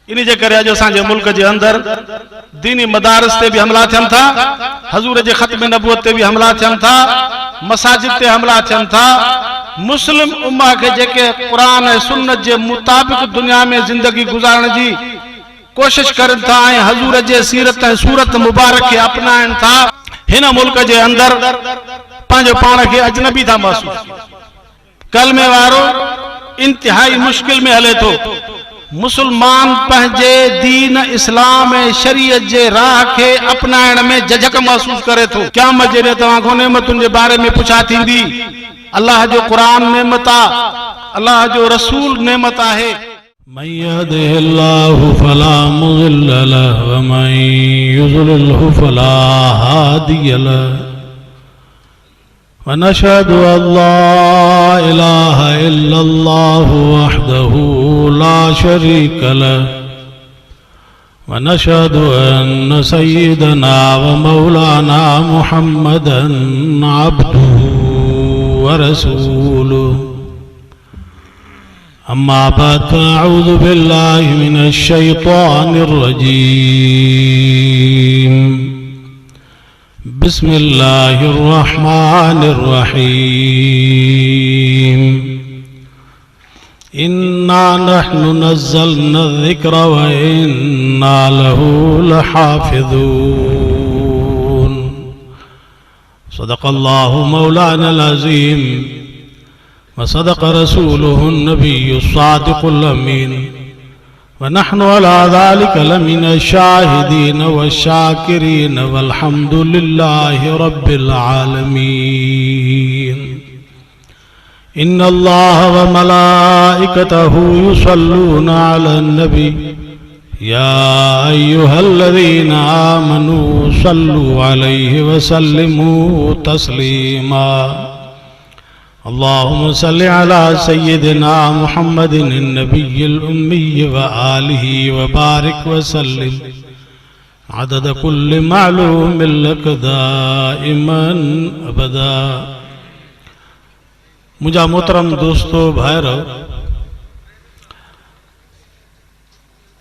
इन जे करे अॼु असांजे मुल्क जे अंदर दीनी मदारिस ते भी हमला थियन था, हजूर जे खत्म नबूवत ते भी हमला थियन था, मसाजिद ते हमला थियन था। मुस्लिम उम्मा के जेके कुरान ऐं सुन्नत जे मुताबिक दुनिया में जिंदगी गुजारण जी कोशिश करन था ऐं हजूर जे सीरत ऐं सूरत मुबारक के अपनाइन था, हिन मुल्क जे अंदर पंहिंजो पाण खे अजनबी था महसूस। कलमे वारो इंतहाई मुश्किल में हले थो। मुसलमान पंहिंजे दीन इस्लाम ऐं शरीयत जे राह के अपनाइण में झझक महसूस करे थो। क़यामत जे ॾींहुं तव्हां खां नेमतुनि जे बारे में पुछा थींदी। अल्लाह जो कुरान नेमत आ, अल्लाह जो रसूल नेमत आहे। मन यहदिहिल्लाहु फला मुज़िल्ल लहु व मन युज़लिल्हु फला हादिय लहु व नशहदु अल्ला इलाहा इल्लल्लाहु वहदहु ला शरीक लहु व नशहदु अन्न सय्यदना व मौलाना मुहम्मदन अब्दुहु व रसूलुहु। अम्मा बाद फअऊज़ु बिल्लाहि मिनश शैतानिर रजीम। बिस्मिल्लाहिर रहमानिर रहीम। इन्ना नहनु नज़्ज़लना ज़िक्र व इन्ना लहु लहाफ़िज़ून। सदक़ल्लाहु मौलानल अज़ीम व सदक़ रसूलुहुन नबियुस सादिक़ुल अमीन व नहनु अला ज़ालिका लमिनश शाहिदीन व शाकिरीन वल्हम्दुलिल्लाहि रब्बिल आलमीन। इन्नल्लाह व मलाइकतहु युसल्लूना अलन नबी या अय्युहल्लज़ीना आमनू सल्लु अलैहि व सल्लिमू तस्लीमा। अल्लाहुम्मा सल्लि अला सय्यिदिना मुहम्मदिन नबिय्यिल उम्मी व आलिहि व बारिक व सल्लिम अदद कुल्लि मालूमिन लक दाइमन अबदा। मुझा मोहतरम दोस्तों भाइरो,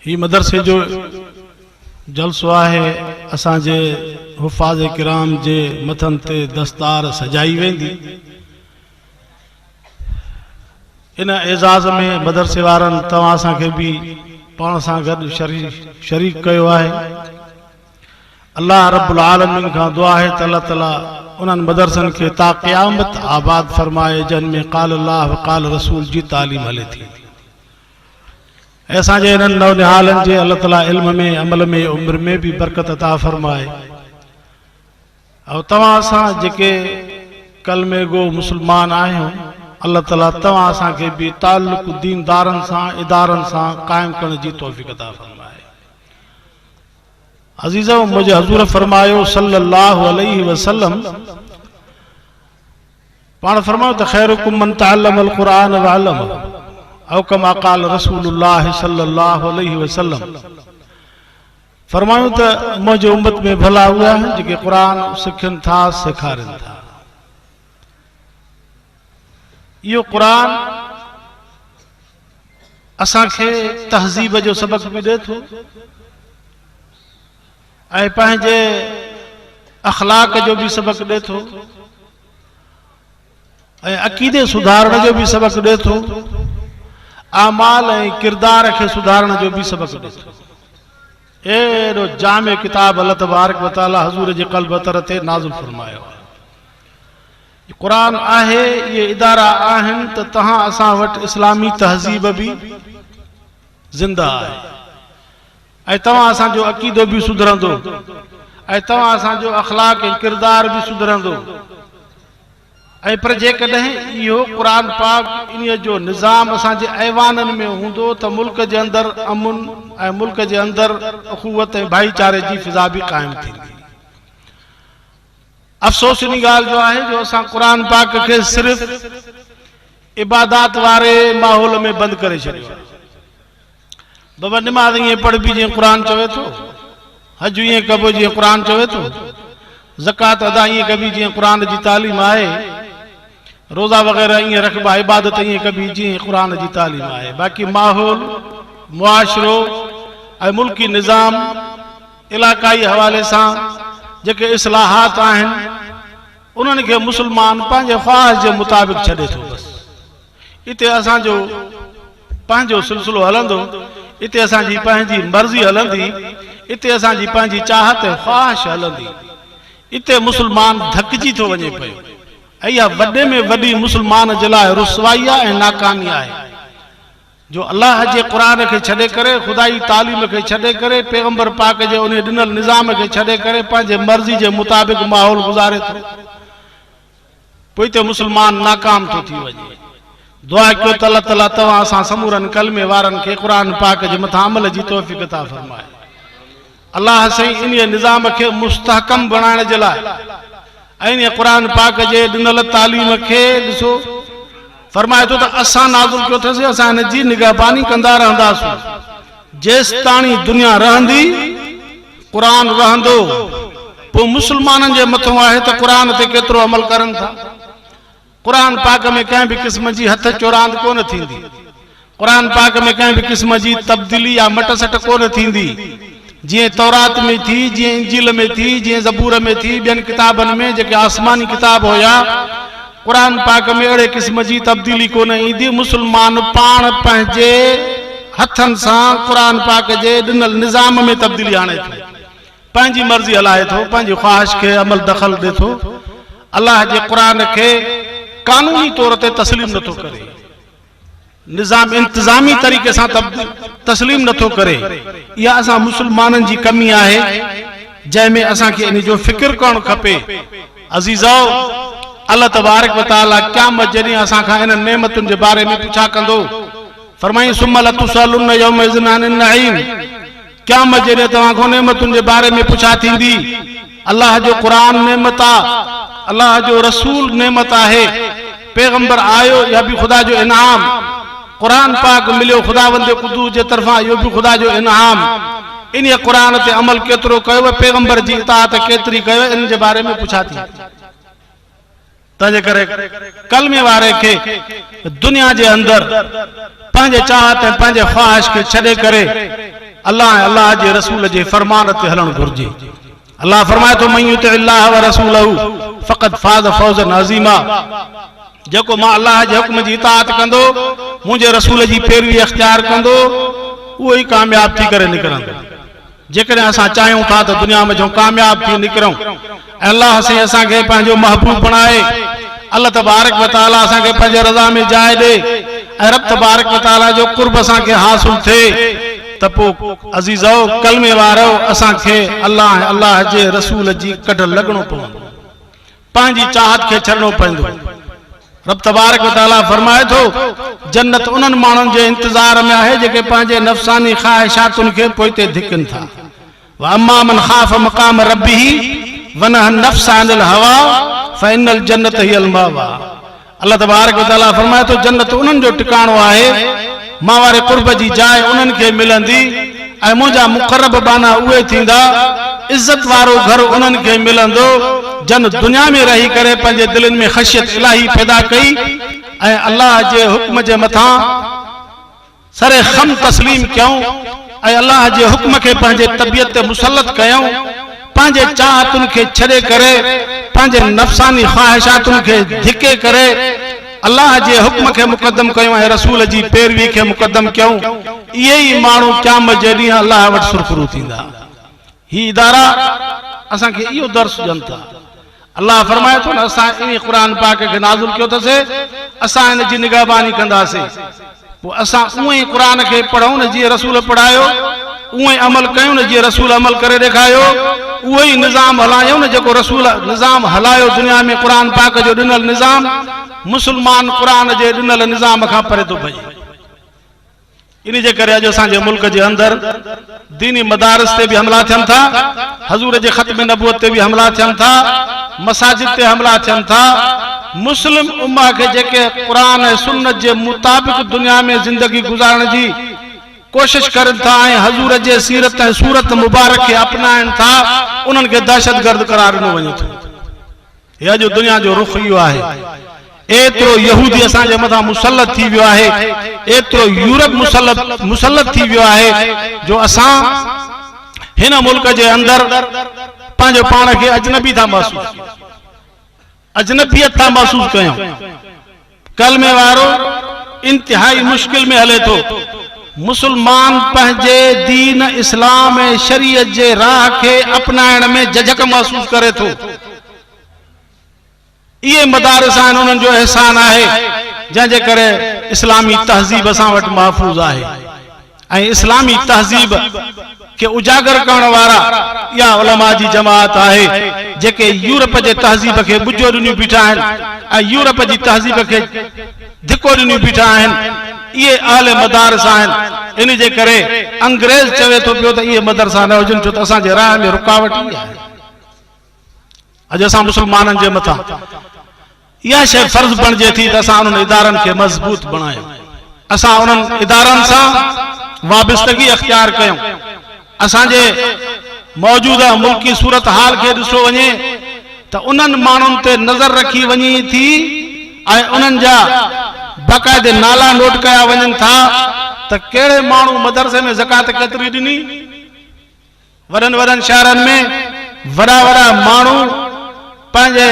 ही मदरसे जो जलसो आहे। असांजे हुफ़ाज़ किराम जे मथन ते दस्तार सजाई वेंदी। इन एजाज़ में मदरसे वारनि तव्हां असांखे भी पाण सां गॾु शरीक कयो आहे। अल्लाह रब्बुल आलमीन खां दुआ है त अल्लाह ताला उन्हनि मदरसनि खे ता क़यामत आबाद फरमाए जिन में क़ाल अल्लाह व क़ाल रसूल जी तालीम हले थी। असांजे इन्हनि नौनिहालनि जे अल्लाह ताला इल्म में अमल में उम्र में भी बरकत अता फरमाए। और तव्हां असां जेके कलमे गो मुसलमान आहियूं, अल्लाह ताला तव्हां असांखे भी ताल्लुक़ दीनदारनि सां इदारनि सां क़ाइम करण जी तौफ़ीक़ अता फरमाए। अज़ीज़ो, मुझे हजूर फरमायो सल्लल्लाहु अलैहि वसल्लम, पाण फरमायो त खैरुकुम मन तअल्लमल क़ुरान व अल्लमहु औ कमा क़ाल रसूलुल्लाह सल्लल्लाहु अलैहि वसल्लम। फरमायो त मुझे उम्मत में भला हुआ है जेके कुरान सिखन था सिखारन था। यो कुरान असांखे तहज़ीब जो सबक भी दे थो ऐं पंहिंजे अखलाक जो भी सबक दे थो ऐं अक़ीदे सुधारण जो भी सबक दे थो, आमाल ऐं किरदार के सुधारण जो भी सबक दे थो। एड़ो जामे किताब अल्लाह तबारक व तआला हजूर जे क़ल्ब तर ते नाज़िल फरमायो। कुरान आहे, ये इदारा आहिनि त तहां असां वटि इस्लामी तहज़ीब भी जिंदा आहे ऐं तव्हां असांजो अक़ीदो भी सुधरंदो ऐं तव्हां असांजो अखलाक ऐं किरदार भी सुधरंदो। ऐं पर जेकॾहिं इहो कुरान पाक इन जो निज़ाम असांजे ऐवाननि में हूंदो त मुल्क जे अंदर अमुन ऐं मुल्क जे अंदर अखुवत ऐं भाईचारे जी फिज़ा भी क़ाइम थींदी। अफ़सोस इन ॻाल्हि जो आहे जो असां कुरान पाक खे सिर्फ़ इबादात वारे माहौल में बंदि करे छॾियो। बाबा निमाज़ ईअं पढ़बी जीअं कुरान चवे थो, हज ईअं कबो जीअं कुरान चवे थो, ज़कात अदा ईअं कबी जीअं कुरान जी तालीम आहे, रोज़ा वग़ैरह ईअं रखबा, इबादत ईअं कबी जीअं कुरान जी तालीम आहे। बाक़ी माहौल, मुआशरो ऐं मुल्की निज़ाम इलाक़ाई हवाले सां जेके इस्लाहात आहिनि उन्हनि खे मुस्लमान पंहिंजे ख़्वाहिश जे मुताबिक़ छॾे थो। बसि इते असांजो पंहिंजो सिलसिलो हलंदो, इते असांजी पंहिंजी मर्ज़ी हलंदी, इते असांजी पंहिंजी चाहत ऐं ख़्वाहिश हलंदी। इते मुस्लमान धकिजी थो वञे पियो ऐं इहा वॾे में वॾी मुस्लमान जे लाइ रुसवाई आहे ऐं नाकामी आहे जो अल्लाह जे क़ुरान खे छॾे करे, ख़ुदाई तालीम खे छॾे करे, पैगंबर पाक जे उन ॾिनल निज़ाम खे छॾे करे पंहिंजे मर्ज़ी जे मुताबिक़ माहौल गुज़ारे थो, पोइ हिते मुस्लमान नाकाम थो थी वञे। दुआ कयो त अल्लाह ताला तव्हां असां समूरनि कलमे वारनि खे क़ुरान पाक जे मथां अमल जी तौफ़ीक़ अता फ़रमाए। अल्लाह साईं इन निज़ाम खे मुस्तहकम बणाइण जे लाइ ऐं इन क़ुरान पाक जे ॾिनल तालीम खे ॾिसो फरमाए थो त असां नाज़िल कयो अथसि, असां हिन जी निगहबानी कंदा रहंदासीं जेसि ताणी दुनिया रहंदी क़ुरान रहंदो। पोइ मुस्लमाननि जे मथां आहे त क़ुरान ते केतिरो अमल करनि था। क़ुरान पाक में कंहिं बि क़िस्म जी हथ चोरांद कोन थींदी, क़ुरान पाक में कंहिं बि क़िस्म जी तब्दीली या मट सट कोन थींदी। जीअं तौरात में थी, जीअं इंजील में थी, जीअं ज़बूर में थी, ॿियनि किताबनि में जेके आसमानी किताब हुया क़ुरान पाक में अहिड़े क़िस्म जी तब्दीली कोन ईंदी। मुस्लमान पाण पंहिंजे हथनि सां क़ुरान पाक जे ॾिनल निज़ाम में तब्दीली आणे थो, पंहिंजी मर्ज़ी हलाए थो, पंहिंजी ख़्वाहिश खे अमल दख़ल ॾे थो, अल्लाह जे क़ुरान खे कानूनी तौर ते तस्लीम नथो करे, निज़ाम इंतज़ामी तरीक़े सां तस्लीम नथो करे। इहा असां मुस्लमाननि जी कमी आहे जंहिंमें असांखे इन जो फ़िक्र करणु खपे। अज़ीज़ो, अल्लाह तबारक व तआला क़यामत जॾहिं असां खां इन नेमतुनि जे बारे में पुछा कंदो, फरमाई सुम्मा लतुसअलुन्ना यौमइज़िन अनिन नईम, क़यामत जॾहिं तव्हां खां नेमतुनि जे बारे में पुछा थींदी। अल्लाह जो क़ुरान नेमत आहे, अल्लाह जो रसूल नेमत आहे, पैगंबर आयो या भी खुदा जो इनाम, क़ुरान पाक मिलियो खुदावंद क़ुद्दूस जे तरफ़ां, इहो बि खुदा जो इनाम। इन क़ुरान ते अमल केतिरो कयो, पैगंबर जी इताअत केतिरी कयो, इन जे बारे में पुछा थी। तंहिंजे करे कलमे वारे खे दुनिया जे अंदरि पंहिंजे चाहत ऐं पंहिंजे ख़्वाहिश खे छॾे करे अल्लाह ऐं अल्लाह जे रसूल जे फरमान ते हलणु घुरिजे। अल्लाह फरमाए थो, मन युतिअल्लाह व रसूलहू फ़क़द फ़ाज़ फ़ौज़न अज़ीमा, जेको मां अल्लाह जे हुक्म जी इताअत कंदो, मुंहिंजे रसूल जी पैरवी इख्तियार कंदो, उहो ई कामयाब थी करे निकिरंदो। जेकॾहिं असां चाहियूं था त दुनिया में जो कामयाब थी निकिरूं ऐं अल्लाह साईं असांखे पंहिंजो महबूब बणाए, अल्लाह तबारक व तआला असांखे पंहिंजे रज़ा में जाइ ॾे ऐं रब तबारक व तआला जो कुर्ब असांखे हासिल थिए, त पोइ अज़ीज़ो कलमे वारो असांखे अल्लाह ऐं अल्लाह जे रसूल जी कढ लॻणो पवंदो, पंहिंजी चाहत खे छॾणो पवंदो। रब तबारक व तआला फरमाए थो, जन्नत उन्हनि माण्हुनि जे इंतज़ार में आहे जेके पंहिंजे नफ़सानी ख़्वाहिशातुनि खे पोइते धिकनि था। व अम्मा मन ख़ाफ़ मक़ाम रब्बिही व नहा नफ़्स अनिल हवा फ़इन्नल जन्नत हियल मअवा। अल्लाह तबारक व तआला फरमाए थो, जन्नत उन्हनि जो टिकाणो आहे, मां वारे कुर्ब जी जाइ उन्हनि खे मिलंदी ऐं मुंहिंजा मुक़र्रब बाना उहे थींदा, इज़त वारो घर उन्हनि खे मिलंदो जन दुनिया में रही करे पंहिंजे दिलनि में ख़शियत इलाही पैदा कई ऐं अल्लाह जे हुक्म जे मथां सरे ख़म तस्लीम कयूं ऐं अल्लाह जे हुक्म खे पंहिंजे तबियत ते मुसलत कयूं, पंहिंजे चाहतुनि खे छॾे करे पंहिंजे नफ़सानी ख़्वाहिशातुनि खे धिके करे अल्लाह जे हुक्म खे मुक़दम कयूं ऐं रसूल जी पैरवी खे मुक़दम कयूं, इहे ई माण्हू क़यामत जे ॾींहुं अल्लाह वटि सुरख़ुरू थींदा। ही इदारा असांखे इहो दर्स ॾियनि था। अल्लाह फरमाए थो न, असां इन क़ुरान पाक खे नाज़िल कयो अथसि, असां हिन जी निगहबानी कंदासीं। पोइ असां उहे ई क़ुरान खे पढ़ूं न जीअं रसूल पढ़ायो, उहे अमल कयूं न जीअं रसूल अमल करे ॾेखारियो, उहो ई निज़ाम हलायूं न जेको रसूल निज़ाम हलायो दुनिया में। क़ुरान पाक जो ॾिनल निज़ाम मुस्लमान क़ुरान जे ॾिनल निज़ाम खां परे थो भॼे। इन जे करे अॼु असांजे मुल्क जे अंदरि दीनी मदारिस ते बि हमला थियनि था, हज़ूर जे ख़त्म नबूवत ते बि हमला थियनि था, मसाजिद ते हमला थियनि था। मुस्लिम उम्मा खे जेके क़ुरान ऐं सुन्नत जे मुताबिक़ दुनिया में ज़िंदगी गुज़ारण जी कोशिश करनि था ऐं हज़ूर जे सीरत ऐं सूरत मुबारक खे अपनाइनि था, उन्हनि खे दहशतगर्द करार ॾिनो वञे थो। हे अॼु दुनिया जो रुख़ इहो आहे। एतिरो यहूदी असांजे मथां मुसलत थी वियो आहे, एतिरो यूरोप मुसलत थी वियो आहे जो असां हिन मुल्क जे अंदरि पंहिंजो पाण खे अजनबी था महसूस अजनबियत था महसूस कयूं। कलमे वारो इंतिहाई मुश्किल में हले थो। मुसलमान पंहिंजे दीन इस्लाम ऐं शरीयत जे राह खे अपनाइण में झझक महसूस करे थो। इहे मदारिस आहिनि, उन्हनि जो एहसान आहे जंहिंजे करे इस्लामी तहज़ीब असां वटि महफ़ूज़ आहे ऐं इस्लामी तहज़ीब के उजागर करण वारा या उलमा जी जमात आहे जेके यूरोप जे तहज़ीब खे बुझो ॾिनियूं बीठा आहिनि ऐं यूरोप जी तहज़ीब खे धिको ॾिनियूं बीठा आहिनि। इहे अहले मदारिस आहिनि। इन जे करे अंग्रेज़ चवे थो पियो त इहे मदरसा न हुजनि छो त असांजे राह में रुकावट ई आहे। अॼु असां मुस्लमाननि जे मथां इहा शइ फर्ज़ बणिजे थी त असां उन्हनि इदारनि खे मज़बूत बणायूं, असां उन्हनि इदारनि सां वाबस्तगी अख्तियार कयूं। असांजे मौजूदा मुल्की सूरत हाल खे ॾिसो वञे त उन्हनि माण्हुनि ते नज़र रखी वञे थी ऐं उन्हनि जा बाक़ाइदे नाला नोट कया वञनि था त कहिड़े माण्हू मदरसे में ज़कात केतिरी ॾिनी। वॾनि वॾनि शहरनि में वॾा वॾा माण्हू पंहिंजे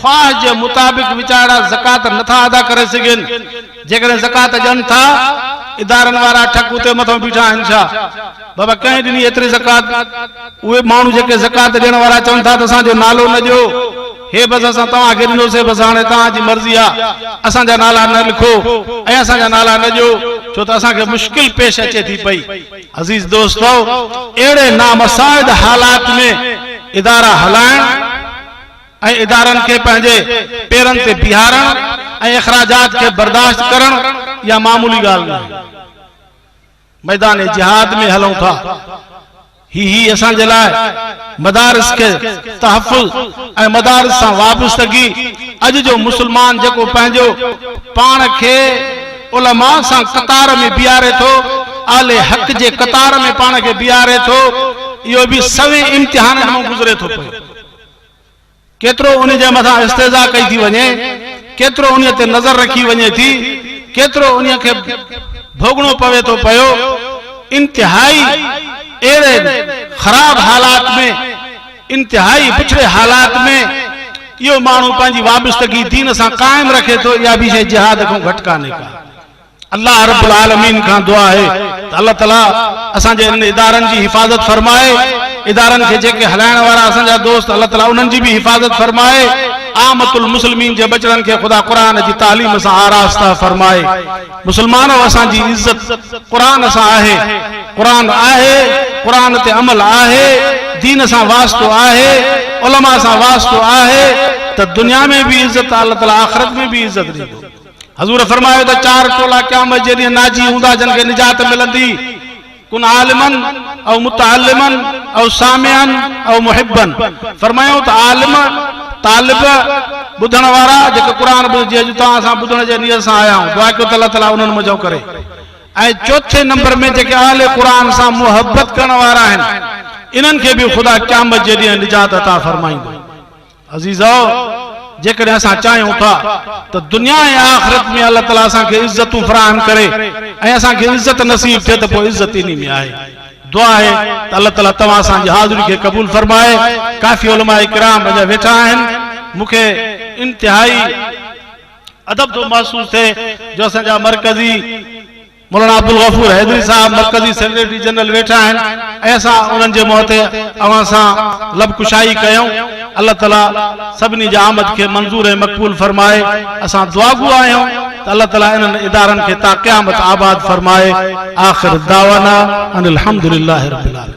ख्वाह जे मुताबिक़ वीचारा ज़कात नथा अदा करे सघनि। जेकॾहिं ज़कात ॾियनि था इदारनि वारा ठक उते मथां बीठा आहिनि छा बाबा कंहिं ॾिनी एतिरी ज़कात। उहे माण्हू जेके ज़कात ॾियण वारा चवनि था त असांजो नालो न ॾियो, हे बसि असां तव्हांखे ॾिनोसीं, बसि हाणे तव्हांजी मर्ज़ी आहे, असांजा नाला न लिखो ऐं असांजा नाला न ॾियो छो त असांखे मुश्किल पेश अचे थी पई। अज़ीज़ दोस्तो, अहिड़े नामसाइद हालात में इदारा हलाइण ऐं इदारनि खे पंहिंजे पेरनि ते बीहारण ऐं अखराजात खे बर्दाश्त करण या मामूली ॻाल्हि न आहे। मैदान जिहाद में हलूं था, ही असांजे लाइ मदारिस के तहफ़ुज़ ऐं मदारिस सां वाबस्तगी। अॼु जो मुस्लमान जेको पंहिंजो पाण खे उलमा सां कतार में बीहारे थो, आले हक़ जे कतार में पाण खे बीहारे थो, इहो बि सवे इम्तिहाननि मां गुज़रे थो पियो। केतिरो उन जे मथां इस्तेज़ा कई थी वञे, केतिरो उन ते नज़र रखी वञे थी, केतिरो उन खे भोगणो पवे थो पियो। इंतिहाई अहिड़े ख़राब हालात में, इंतिहाई पिछड़े हालात में इहो माण्हू पंहिंजी वाबस्तगी दीन सां क़ाइम रखे थो। इहा बि शइ जिहाद खां घटि कान्हे का। अल्लाह रब्बुल आलमीन खां दुआ आहे त अल्लाह ताला असांजे इन इदारनि जी हिफ़ाज़त फरमाए, इदारनि खे जेके हलाइण वारा असांजा दोस्त अल्लाह ताला उन्हनि जी बि हिफ़ाज़त फरमाए। आमतुल मुस्लिमीन जे बचड़नि खे ख़ुदा क़ुरान जी तालीम सां आरास्ता फरमाए। मुस्लमानो, असांजी इज़त क़ुरान सां आहे, क़ुरान आहे, क़ुरान ते अमल आहे, दीन सां वास्तो आहे, उलमा सां वास्तो आहे त दुनिया में भी इज्जत अल्लाह ताला आखिरत में भी इज्जत ॾींदो। हज़ूर फरमायो त चार टोला क़यामत जे ॾींहुं नाजी हूंदा जिन खे निजात मिलंदी। कुन आलिमन औ मुतअल्लिमन औ सामिअन औ मुहिब्बन। फरमायो त आलिम तालिब ॿुधण वारा जेके क़ुरान ॿुधी अॼु तव्हां सां ॿुधण जे नियत सां आया आहियूं, दुआ कयो त अल्लाह ताला उन्हनि मज़ो करे। ऐं चौथे नंबर में जेके आले क़ुरान सां मुहबत करण वारा आहिनि, इन्हनि खे बि ख़ुदा क़यामत जे ॾींहुं निजात अता फरमाईंदो। अज़ीज़ो, जेकॾहिं असां चाहियूं था त दुनिया ऐं आख़िरत में अल्लाह ताला असांखे इज़तूं फराहम करे ऐं असांखे इज़त नसीब थिए त पोइ इज़त इन में आहे। दुआ आहे त अल्लाह ताला तव्हां असांजी हाज़िरी खे क़बूल फरमाए। काफ़ी उलमा इकराम अञा वेठा आहिनि। मूंखे इंतिहाई अदब थो महसूस थिए जो असांजा मरकज़ी मौलाना अब्दुल गफूर हैदरी साहब मरकज़ी सेक्रेटरी जनरल वेठा आहिनि ऐं असां उन्हनि जे मुंहं ते अवां सां लबकुशाई कयूं। अल्लाह ताला सभिनी जी आमद खे मंज़ूर ऐं मक़बूल फरमाए। असां दुआगू आहियूं त अल्लाह ताला इन्हनि इदारनि खे ता क़यामत आबाद फरमाए। आख़िर दावाना अनिल हम्दुलिल्लाहि रब्बिल आलमीन।